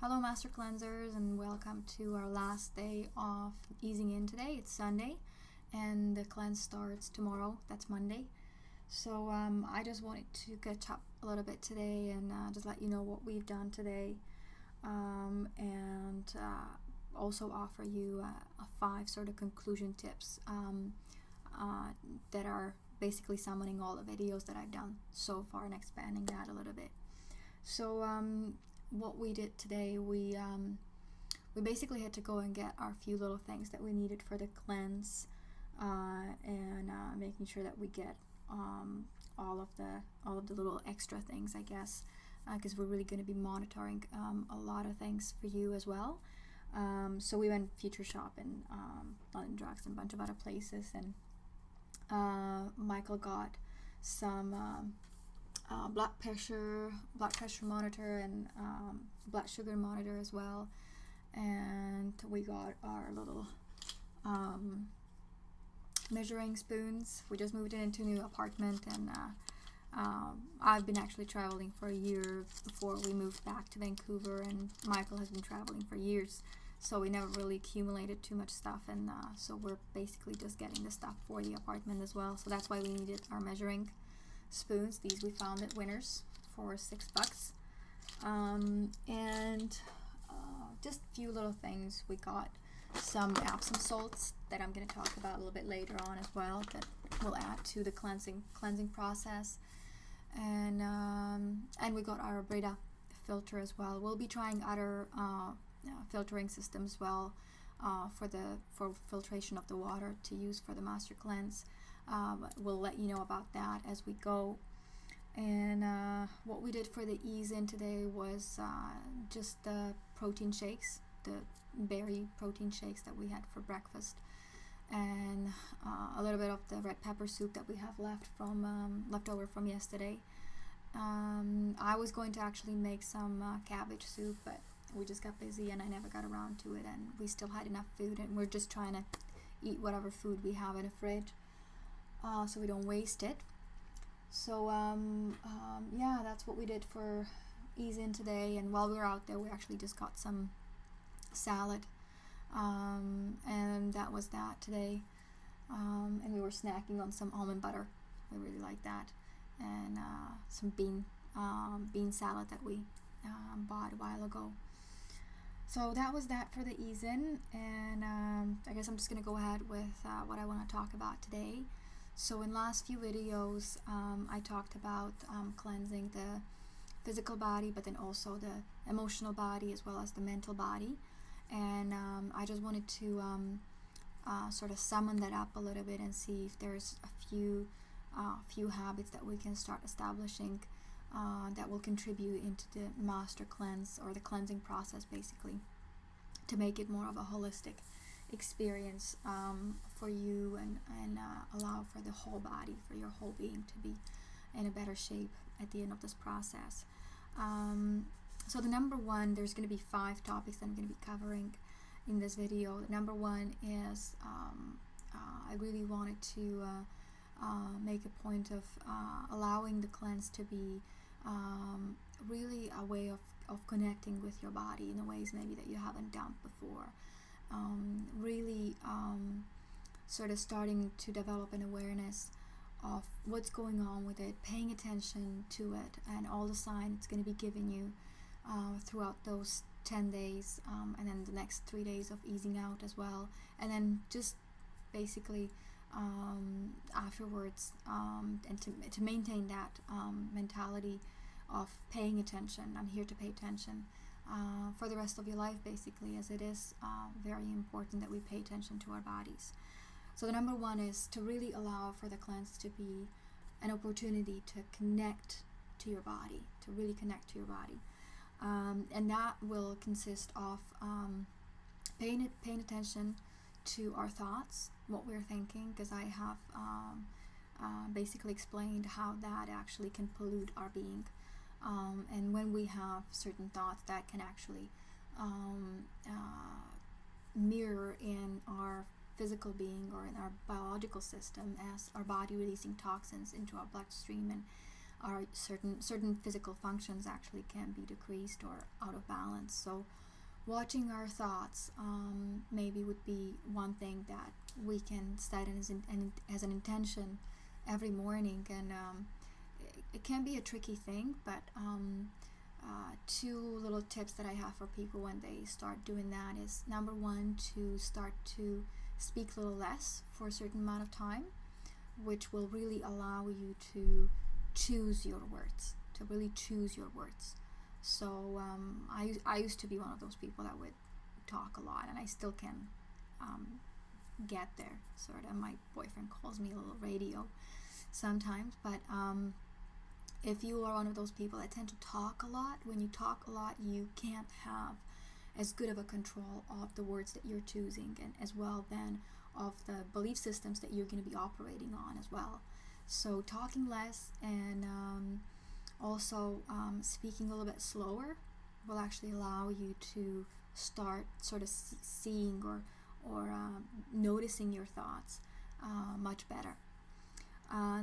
Hello Master Cleansers, and welcome to our last day of easing in today. It's Sunday and the cleanse starts tomorrow. That's Monday. So I just wanted to catch up a little bit today and just let you know what we've done today, and also offer you 5 sort of conclusion tips that are basically summoning all the videos that I've done so far and expanding that a little bit. So what we did today, we basically had to go and get our few little things that we needed for the cleanse, and making sure that we get all of the little extra things, I guess, because we're really going to be monitoring a lot of things for you as well. So we went future shop and London Drugs and a bunch of other places, and Michael got some blood pressure monitor and blood sugar monitor as well, and we got our little measuring spoons. We just moved into a new apartment, and I've been actually traveling for a year before we moved back to Vancouver, and Michael has been traveling for years, so we never really accumulated too much stuff, and so we're basically just getting the stuff for the apartment as well. So that's why we needed our measuring spoons. These we found at Winners for $6, and just a few little things. We got some Epsom salts that I'm going to talk about a little bit later on as well, that will add to the cleansing process, and we got our Brita filter as well. We'll be trying other filtering systems as well, for filtration of the water to use for the master cleanse. We'll let you know about that as we go. And what we did for the ease in today was just the protein shakes, the berry protein shakes that we had for breakfast, and a little bit of the red pepper soup that we have left over from yesterday. I was going to actually make some cabbage soup, but we just got busy and I never got around to it, and we still had enough food, and we're just trying to eat whatever food we have in the fridge, so we don't waste it. So yeah, that's what we did for ease in today. And while we were out there, we actually just got some salad, and that was that today. And we were snacking on some almond butter. We really like that, and some bean salad that we bought a while ago. So that was that for the ease in, and I guess I'm just gonna go ahead with what I want to talk about today. So in last few videos, I talked about cleansing the physical body, but then also the emotional body as well as the mental body, and I just wanted to sort of summon that up a little bit and see if there's a few habits that we can start establishing that will contribute into the master cleanse, or the cleansing process, basically, to make it more of a holistic experience for you, and allow for the whole body, for your whole being to be in a better shape at the end of this process. So the number one, there's going to be 5 topics that I'm going to be covering in this video. The number one is I really wanted to make a point of allowing the cleanse to be really a way of connecting with your body in ways maybe that you haven't done before. Really sort of starting to develop an awareness of what's going on with it, paying attention to it, and all the signs it's going to be giving you throughout those 10 days, and then the next 3 days of easing out as well, and then just basically afterwards, and to maintain that mentality of paying attention. I'm here to pay attention for the rest of your life, basically, as it is very important that we pay attention to our bodies. So the number one is to really allow for the cleanse to be an opportunity to connect to your body, to really connect to your body, and that will consist of paying attention to our thoughts, what we're thinking, because I have basically explained how that actually can pollute our being, and when we have certain thoughts, that can actually mirror in our physical being or in our biological system, as our body releasing toxins into our bloodstream, and our certain physical functions actually can be decreased or out of balance. So watching our thoughts maybe would be one thing that we can set as an intention every morning. And it can be a tricky thing, but two little tips that I have for people when they start doing that is, number one, to start to speak a little less for a certain amount of time, which will really allow you to choose your words, to really choose your words. So I used to be one of those people that would talk a lot, and I still can get there, sort of. My boyfriend calls me a little radio sometimes, but if you are one of those people that tend to talk a lot, when you talk a lot, you can't have as good of a control of the words that you're choosing, and as well then of the belief systems that you're going to be operating on as well. So talking less and also speaking a little bit slower will actually allow you to start sort of seeing or noticing your thoughts much better.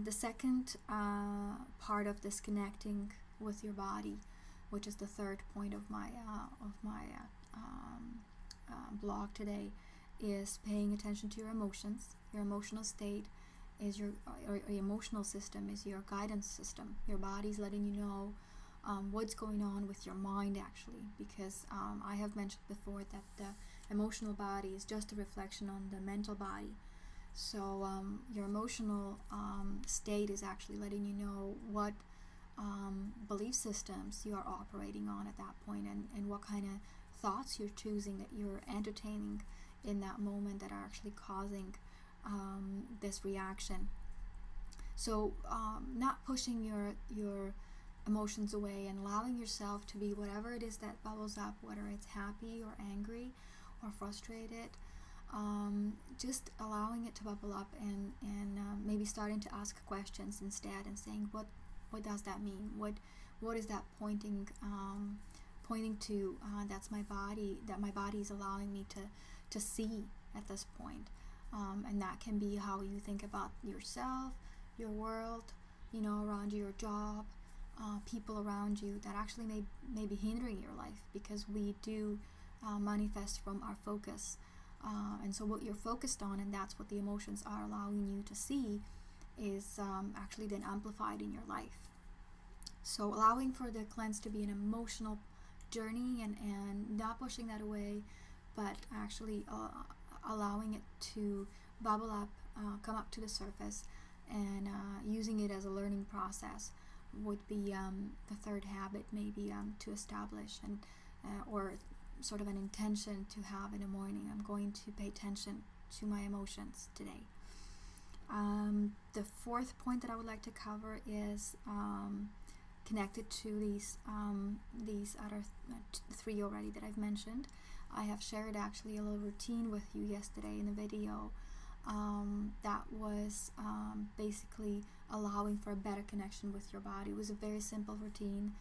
The second part of this connecting with your body, which is the third point of my blog today, is paying attention to your emotions. Your emotional state is your emotional system is your guidance system. Your body's letting you know what's going on with your mind, actually, because I have mentioned before that the emotional body is just a reflection on the mental body. So your emotional state is actually letting you know what belief systems you are operating on at that point, and what kind of thoughts you're choosing, that you're entertaining in that moment, that are actually causing this reaction. So not pushing your emotions away and allowing yourself to be whatever it is that bubbles up, whether it's happy or angry or frustrated. Just allowing it to bubble up, and maybe starting to ask questions instead, and saying, what does that mean? What is that pointing to? That's my body, that my body is allowing me to see at this point. And that can be how you think about yourself, your world, around you, your job, people around you that actually may be hindering your life, because we do manifest from our focus. And so what you're focused on, and that's what the emotions are allowing you to see, is actually then amplified in your life. So allowing for the cleanse to be an emotional journey, and not pushing that away, but actually allowing it to bubble up, come up to the surface, and using it as a learning process would be the third habit, maybe to establish, and or sort of an intention to have in the morning. I'm going to pay attention to my emotions today. The fourth point that I would like to cover is connected to these other three already that I've mentioned. I have shared actually a little routine with you yesterday in the video that was basically allowing for a better connection with your body. It was a very simple routine.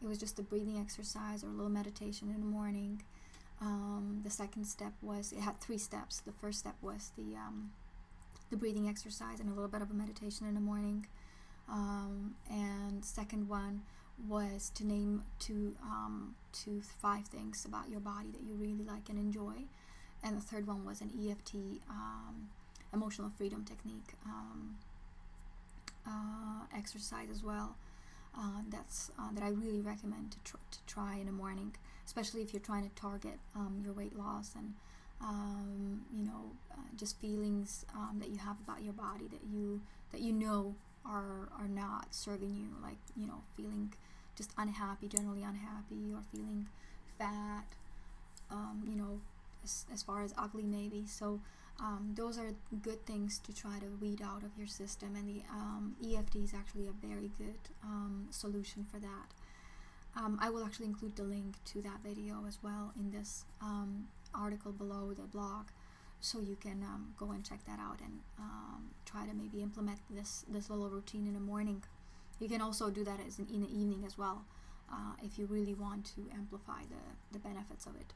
It was just a breathing exercise or a little meditation in the morning. The second step was, it had 3 steps. The first step was the breathing exercise and a little bit of a meditation in the morning. And second one was to name 2 to 5 things about your body that you really like and enjoy. And the third one was an EFT, emotional freedom technique exercise as well. That I really recommend to try in the morning, especially if you're trying to target your weight loss, and just feelings that you have about your body that you know are not serving you, like feeling just unhappy, generally unhappy, or feeling fat, as far as ugly maybe. So those are good things to try to weed out of your system, and the EFT is actually a very good solution for that. I will actually include the link to that video as well in this article below the blog, so you can go and check that out and try to maybe implement this little routine in the morning. You can also do that in the evening as well, if you really want to amplify the benefits of it.